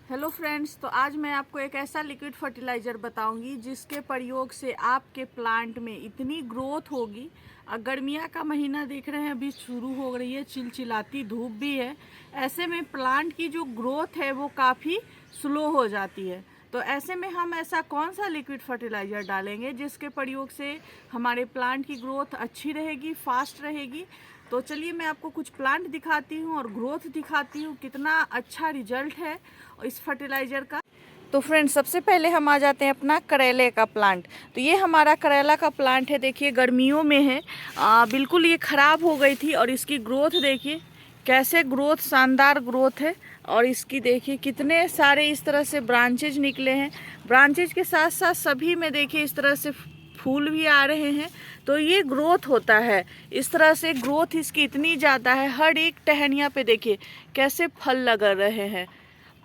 Hello friends, तो आज मैं आपको एक ऐसा लिक्विड फर्टिलाइज़र बताऊंगी जिसके प्रयोग से आपके प्लांट में इतनी ग्रोथ होगी। गर्मियाँ का महीना देख रहे हैं, अभी शुरू हो रही है, चिलचिलाती धूप भी है। ऐसे में प्लांट की जो ग्रोथ है वो काफ़ी स्लो हो जाती है। तो ऐसे में हम ऐसा कौन सा लिक्विड फर्टिलाइज़र डालेंगे जिसके प्रयोग से हमारे प्लांट की ग्रोथ अच्छी रहेगी, फास्ट रहेगी। तो चलिए मैं आपको कुछ प्लांट दिखाती हूँ और ग्रोथ दिखाती हूँ, कितना अच्छा रिजल्ट है इस फर्टिलाइज़र का। तो फ्रेंड्स, सबसे पहले हम आ जाते हैं अपना करेले का प्लांट। तो ये हमारा करेला का प्लांट है, देखिए गर्मियों में है, बिल्कुल ये ख़राब हो गई थी और इसकी ग्रोथ देखिए कैसे ग्रोथ, शानदार ग्रोथ है। और इसकी देखिए कितने सारे इस तरह से ब्रांचेज निकले हैं। ब्रांचेज के साथ साथ सभी में देखिए इस तरह से फूल भी आ रहे हैं। तो ये ग्रोथ होता है, इस तरह से ग्रोथ इसकी इतनी ज़्यादा है। हर एक टहनिया पे देखिए कैसे फल लग रहे हैं।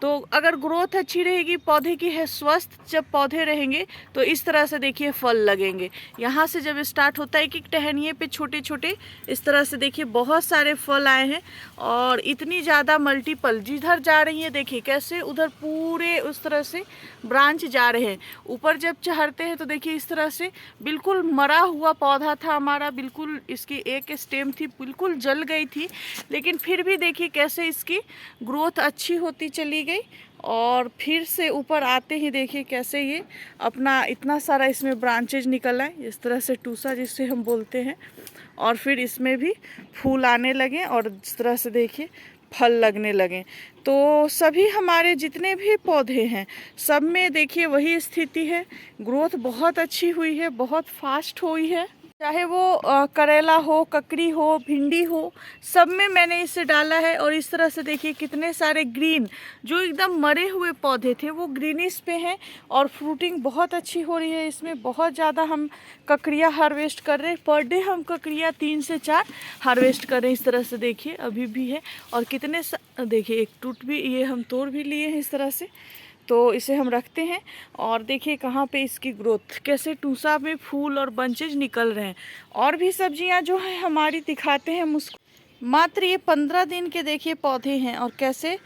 तो अगर ग्रोथ अच्छी रहेगी पौधे की, है स्वस्थ जब पौधे रहेंगे तो इस तरह से देखिए फल लगेंगे। यहाँ से जब स्टार्ट होता है कि टहनिए पे छोटे छोटे इस तरह से देखिए बहुत सारे फल आए हैं और इतनी ज़्यादा मल्टीपल जिधर जा रही है देखिए कैसे उधर पूरे उस तरह से ब्रांच जा रहे हैं। ऊपर जब चढ़ते हैं तो देखिए इस तरह से बिल्कुल मरा हुआ पौधा था हमारा, बिल्कुल इसकी एक स्टेम थी बिल्कुल जल गई थी, लेकिन फिर भी देखिए कैसे इसकी ग्रोथ अच्छी होती चली गई। और फिर से ऊपर आते ही देखिए कैसे ये अपना इतना सारा इसमें ब्रांचेज निकल आए, इस तरह से टूसा जिसे हम बोलते हैं। और फिर इसमें भी फूल आने लगे और इस तरह से देखिए फल लगने लगे। तो सभी हमारे जितने भी पौधे हैं सब में देखिए वही स्थिति है, ग्रोथ बहुत अच्छी हुई है, बहुत फास्ट हुई है। चाहे वो करेला हो, ककड़ी हो, भिंडी हो, सब में मैंने इसे डाला है। और इस तरह से देखिए कितने सारे ग्रीन जो एकदम मरे हुए पौधे थे वो ग्रीनिश पे हैं और फ्रूटिंग बहुत अच्छी हो रही है। इसमें बहुत ज़्यादा हम ककड़ियाँ हार्वेस्ट कर रहे हैं, पर डे हम ककड़ियाँ 3 से 4 हार्वेस्ट कर रहे हैं। इस तरह से देखिए अभी भी है और कितने देखिए एक टूट भी, ये हम तोड़ भी लिए हैं इस तरह से। तो इसे हम रखते हैं और देखिए कहाँ पे इसकी ग्रोथ, कैसे टूसा में फूल और बंचेज निकल रहे हैं। और भी सब्जियां जो है हमारी दिखाते हैं हम उसको। मात्र ये 15 दिन के देखिए पौधे हैं और कैसे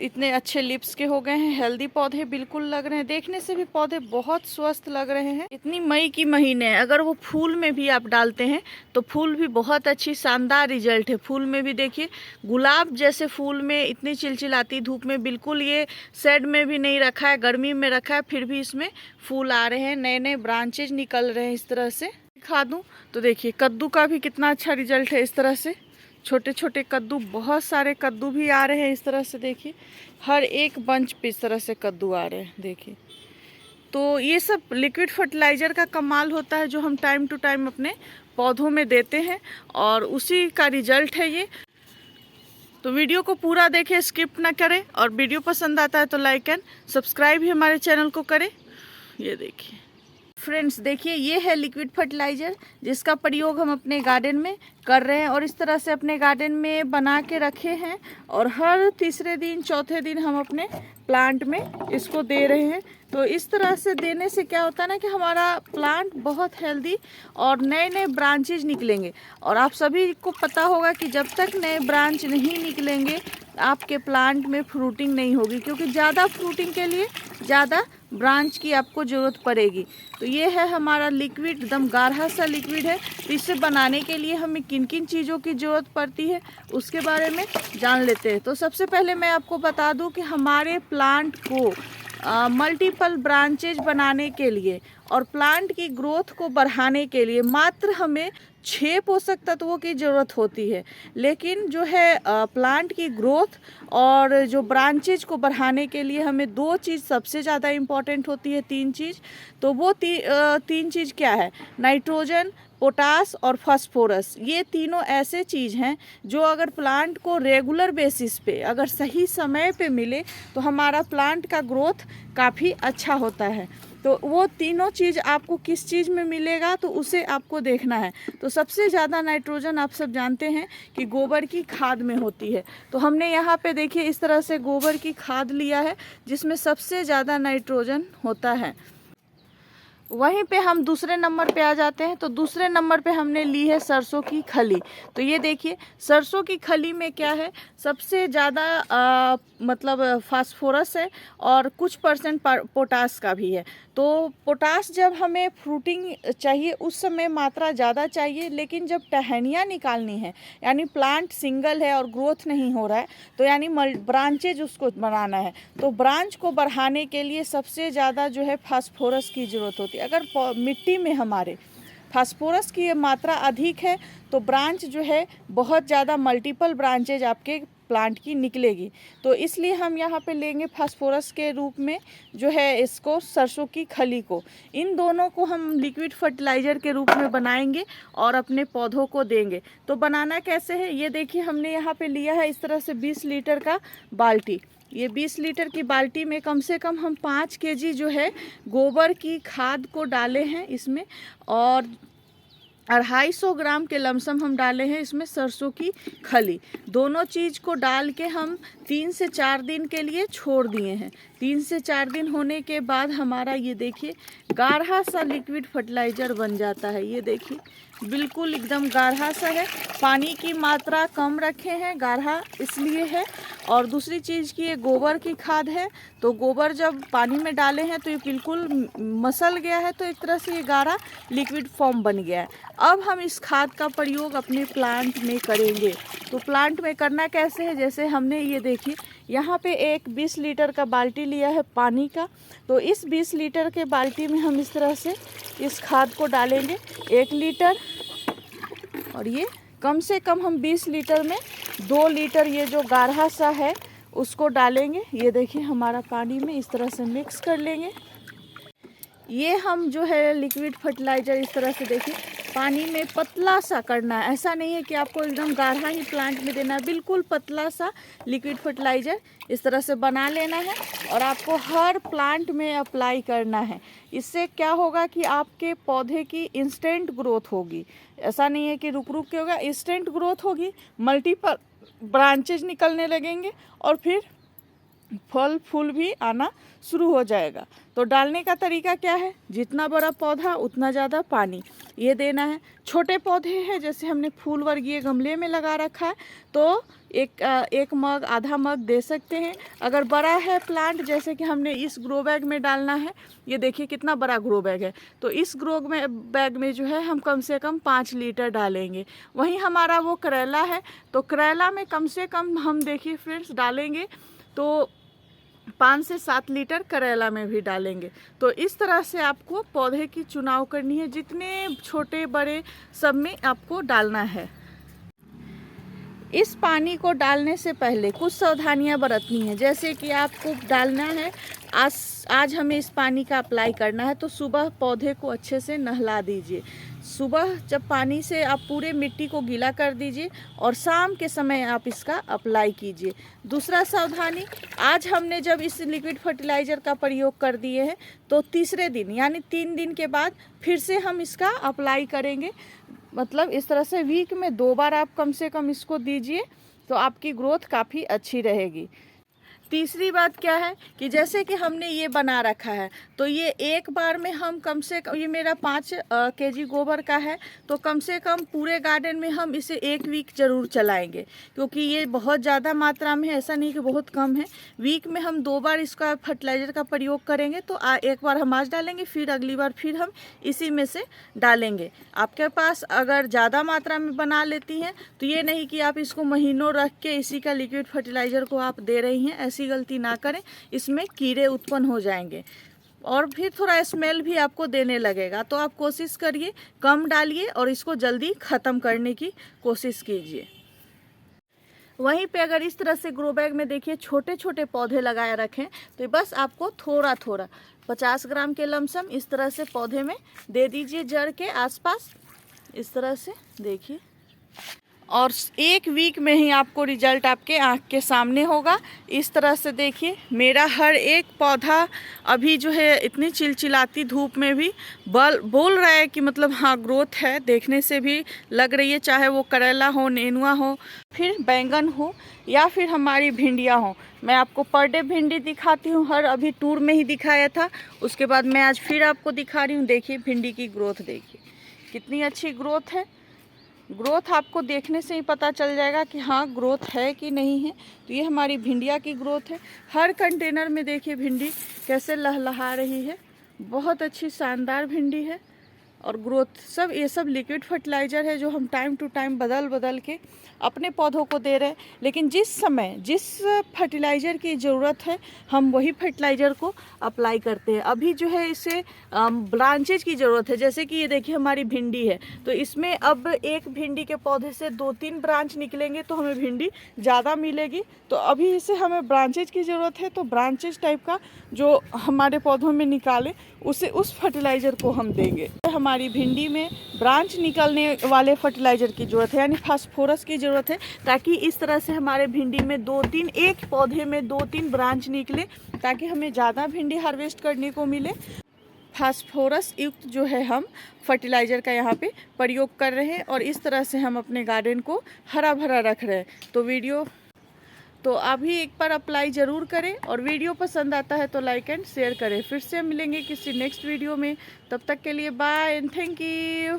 इतने अच्छे लिप्स के हो गए हैं, हेल्दी पौधे बिल्कुल लग रहे हैं। देखने से भी पौधे बहुत स्वस्थ लग रहे हैं। इतनी मई की महीने है, अगर वो फूल में भी आप डालते हैं तो फूल भी बहुत अच्छी शानदार रिजल्ट है। फूल में भी देखिए गुलाब जैसे फूल में इतनी चिलचिलाती धूप में बिल्कुल ये शेड में भी नहीं रखा है, गर्मी में रखा है, फिर भी इसमें फूल आ रहे हैं, नए नए ब्रांचेज निकल रहे हैं। इस तरह से दिखा दूँ तो देखिए कद्दू का भी कितना अच्छा रिजल्ट है। इस तरह से छोटे छोटे कद्दू, बहुत सारे कद्दू भी आ रहे हैं। इस तरह से देखिए हर एक बंच पे इस तरह से कद्दू आ रहे हैं देखिए। तो ये सब लिक्विड फर्टिलाइज़र का कमाल होता है जो हम टाइम टू टाइम अपने पौधों में देते हैं और उसी का रिजल्ट है ये। तो वीडियो को पूरा देखें, स्किप ना करें, और वीडियो पसंद आता है तो लाइक एंड सब्सक्राइब भी हमारे चैनल को करें। ये देखिए फ्रेंड्स, देखिए ये है लिक्विड फर्टिलाइज़र जिसका प्रयोग हम अपने गार्डन में कर रहे हैं और इस तरह से अपने गार्डन में बना के रखे हैं। और हर तीसरे दिन चौथे दिन हम अपने प्लांट में इसको दे रहे हैं। तो इस तरह से देने से क्या होता है ना कि हमारा प्लांट बहुत हेल्दी और नए नए ब्रांचेज निकलेंगे। और आप सभी को पता होगा कि जब तक नए ब्रांच नहीं निकलेंगे आपके प्लांट में फ्रूटिंग नहीं होगी, क्योंकि ज़्यादा फ्रूटिंग के लिए ज़्यादा ब्रांच की आपको ज़रूरत पड़ेगी। तो ये है हमारा लिक्विड, एकदम गाढ़ा सा लिक्विड है। तो इसे बनाने के लिए हमें किन किन चीज़ों की ज़रूरत पड़ती है उसके बारे में जान लेते हैं। तो सबसे पहले मैं आपको बता दूं कि हमारे प्लांट को मल्टीपल ब्रांचेज बनाने के लिए और प्लांट की ग्रोथ को बढ़ाने के लिए मात्र हमें 6 पोषक तत्वों की ज़रूरत होती है। लेकिन जो है प्लांट की ग्रोथ और जो ब्रांचेज को बढ़ाने के लिए हमें 2 चीज़ सबसे ज़्यादा इम्पॉर्टेंट होती है, 3 चीज़। तो वो 3 चीज़ क्या है? नाइट्रोजन, पोटास और फास्फोरस। ये तीनों ऐसे चीज़ हैं जो अगर प्लांट को रेगुलर बेसिस पे अगर सही समय पे मिले तो हमारा प्लांट का ग्रोथ काफ़ी अच्छा होता है। तो वो तीनों चीज़ आपको किस चीज़ में मिलेगा तो उसे आपको देखना है। तो सबसे ज़्यादा नाइट्रोजन आप सब जानते हैं कि गोबर की खाद में होती है। तो हमने यहाँ पे देखिए इस तरह से गोबर की खाद लिया है जिसमें सबसे ज़्यादा नाइट्रोजन होता है। वहीं पे हम दूसरे नंबर पे आ जाते हैं। तो दूसरे नंबर पे हमने ली है सरसों की खली। तो ये देखिए सरसों की खली में क्या है, सबसे ज़्यादा मतलब फास्फोरस है और कुछ परसेंट पोटास का भी है। तो पोटास जब हमें फ्रूटिंग चाहिए उस समय मात्रा ज़्यादा चाहिए, लेकिन जब टहनियाँ निकालनी है यानी प्लांट सिंगल है और ग्रोथ नहीं हो रहा है, तो यानी ब्रांचेज उसको बनाना है, तो ब्रांच को बढ़ाने के लिए सबसे ज़्यादा जो है फास्फोरस की ज़रूरत होती है। अगर मिट्टी में हमारे फास्फोरस की मात्रा अधिक है तो ब्रांच जो है बहुत ज़्यादा मल्टीपल ब्रांचेज आपके प्लांट की निकलेगी। तो इसलिए हम यहाँ पे लेंगे फास्फोरस के रूप में जो है इसको सरसों की खली को। इन दोनों को हम लिक्विड फर्टिलाइज़र के रूप में बनाएंगे और अपने पौधों को देंगे। तो बनाना कैसे है ये देखिए, हमने यहाँ पे लिया है इस तरह से 20 लीटर का बाल्टी। ये 20 लीटर की बाल्टी में कम से कम हम 5 केजी जो है गोबर की खाद को डाले हैं इसमें, और 250 ग्राम के लमसम हम डाले हैं इसमें सरसों की खली। दोनों चीज़ को डाल के हम 3 से 4 दिन के लिए छोड़ दिए हैं। 3 से 4 दिन होने के बाद हमारा ये देखिए गाढ़ा सा लिक्विड फर्टिलाइज़र बन जाता है। ये देखिए बिल्कुल एकदम गाढ़ा सा है। पानी की मात्रा कम रखे हैं, गाढ़ा इसलिए है। और दूसरी चीज़ की ये गोबर की खाद है, तो गोबर जब पानी में डाले हैं तो ये बिल्कुल मसल गया है, तो एक तरह से ये गाढ़ा लिक्विड फॉर्म बन गया है। अब हम इस खाद का प्रयोग अपने प्लांट में करेंगे। तो प्लांट में करना कैसे है, जैसे हमने ये देखिए यहाँ पे एक 20 लीटर का बाल्टी लिया है पानी का। तो इस 20 लीटर के बाल्टी में हम इस तरह से इस खाद को डालेंगे 1 लीटर, और ये कम से कम हम 20 लीटर में 2 लीटर ये जो गाढ़ा सा है उसको डालेंगे। ये देखिए हमारा पानी में इस तरह से मिक्स कर लेंगे। ये हम जो है लिक्विड फर्टिलाइज़र इस तरह से देखिए पानी में पतला सा करना है, ऐसा नहीं है कि आपको एकदम गाढ़ा ही प्लांट में देना है, बिल्कुल पतला सा लिक्विड फर्टिलाइज़र इस तरह से बना लेना है और आपको हर प्लांट में अप्लाई करना है। इससे क्या होगा कि आपके पौधे की इंस्टेंट ग्रोथ होगी, ऐसा नहीं है कि रुक रुक के होगा, इंस्टेंट ग्रोथ होगी, मल्टीपल ब्रांचेज निकलने लगेंगे और फिर फल फूल भी आना शुरू हो जाएगा। तो डालने का तरीका क्या है, जितना बड़ा पौधा उतना ज़्यादा पानी ये देना है। छोटे पौधे हैं जैसे हमने फूल वर्गीय गमले में लगा रखा है तो एक मग आधा मग दे सकते हैं। अगर बड़ा है प्लांट जैसे कि हमने इस ग्रो बैग में डालना है, ये देखिए कितना बड़ा ग्रो बैग है, तो इस बैग में जो है हम कम से कम 5 लीटर डालेंगे। वहीं हमारा वो करेला है तो करेला में कम से कम हम देखिए फ्रेंड्स डालेंगे तो 5 से 7 लीटर करेला में भी डालेंगे। तो इस तरह से आपको पौधे की चुनाव करनी है, जितने छोटे बड़े सब में आपको डालना है। इस पानी को डालने से पहले कुछ सावधानियां बरतनी है, जैसे कि आपको डालना है आज हमें इस पानी का अप्लाई करना है तो सुबह पौधे को अच्छे से नहला दीजिए। सुबह जब पानी से आप पूरे मिट्टी को गीला कर दीजिए और शाम के समय आप इसका अप्लाई कीजिए। दूसरा सावधानी, आज हमने जब इस लिक्विड फर्टिलाइज़र का प्रयोग कर दिए हैं तो तीसरे दिन यानी 3 दिन के बाद फिर से हम इसका अप्लाई करेंगे। मतलब इस तरह से वीक में 2 बार आप कम से कम इसको दीजिए तो आपकी ग्रोथ काफ़ी अच्छी रहेगी। तीसरी बात क्या है कि जैसे कि हमने ये बना रखा है तो ये एक बार में हम कम से कम, ये मेरा 5 केजी गोबर का है तो कम से कम पूरे गार्डन में हम इसे 1 वीक ज़रूर चलाएंगे, क्योंकि ये बहुत ज़्यादा मात्रा में है, ऐसा नहीं कि बहुत कम है। वीक में हम 2 बार इसका फर्टिलाइज़र का प्रयोग करेंगे। तो एक बार हम आज डालेंगे, फिर अगली बार फिर हम इसी में से डालेंगे। आपके पास अगर ज़्यादा मात्रा में बना लेती हैं तो ये नहीं कि आप इसको महीनों रख के इसी का लिक्विड फर्टिलाइज़र को आप दे रही हैं, ऐसी गलती ना करें, इसमें कीड़े उत्पन्न हो जाएंगे और फिर थोड़ा स्मेल भी आपको देने लगेगा। तो आप कोशिश करिए कम डालिए और इसको जल्दी ख़त्म करने की कोशिश कीजिए। वहीं पे अगर इस तरह से ग्रो बैग में देखिए छोटे छोटे पौधे लगाए रखें तो बस आपको थोड़ा थोड़ा 50 ग्राम के लमसम इस तरह से पौधे में दे दीजिए, जड़ के आसपास इस तरह से देखिए। और 1 वीक में ही आपको रिजल्ट आपके आँख के सामने होगा। इस तरह से देखिए मेरा हर एक पौधा अभी जो है इतनी चिलचिलाती धूप में भी बोल रहा है कि मतलब हाँ ग्रोथ है, देखने से भी लग रही है, चाहे वो करेला हो, नेनुआ हो, फिर बैंगन हो या फिर हमारी भिंडियाँ हो। मैं आपको पर डे भिंडी दिखाती हूँ, हर अभी टूर में ही दिखाया था, उसके बाद मैं आज फिर आपको दिखा रही हूँ। देखिए भिंडी की ग्रोथ देखिए कितनी अच्छी ग्रोथ है। ग्रोथ आपको देखने से ही पता चल जाएगा कि हाँ ग्रोथ है कि नहीं है। तो ये हमारी भिंडिया की ग्रोथ है। हर कंटेनर में देखिए भिंडी कैसे लहलहा रही है, बहुत अच्छी शानदार भिंडी है। और ग्रोथ सब ये सब लिक्विड फर्टिलाइज़र है जो हम टाइम टू टाइम बदल के अपने पौधों को दे रहे हैं। लेकिन जिस समय जिस फर्टिलाइज़र की ज़रूरत है हम वही फर्टिलाइज़र को अप्लाई करते हैं। अभी जो है इसे ब्रांचेज की ज़रूरत है, जैसे कि ये देखिए हमारी भिंडी है, तो इसमें अब एक भिंडी के पौधे से 2-3 ब्रांच निकलेंगे तो हमें भिंडी ज़्यादा मिलेगी। तो अभी इसे हमें ब्रांचेज की ज़रूरत है, तो ब्रांचेज टाइप का जो हमारे पौधों में निकाले उसे उस फर्टिलाइज़र को हम देंगे। हमारी भिंडी में ब्रांच निकलने वाले फर्टिलाइज़र की ज़रूरत है, यानी फास्फोरस की ज़रूरत है, ताकि इस तरह से हमारे भिंडी में 2-3 एक पौधे में 2-3 ब्रांच निकले, ताकि हमें ज़्यादा भिंडी हार्वेस्ट करने को मिले। फास्फोरस युक्त जो है हम फर्टिलाइज़र का यहाँ पे प्रयोग कर रहे हैं और इस तरह से हम अपने गार्डन को हरा भरा रख रहे हैं। तो आप भी एक बार अप्लाई ज़रूर करें और वीडियो पसंद आता है तो लाइक एंड शेयर करें। फिर से मिलेंगे किसी नेक्स्ट वीडियो में, तब तक के लिए बाय एंड थैंक यू।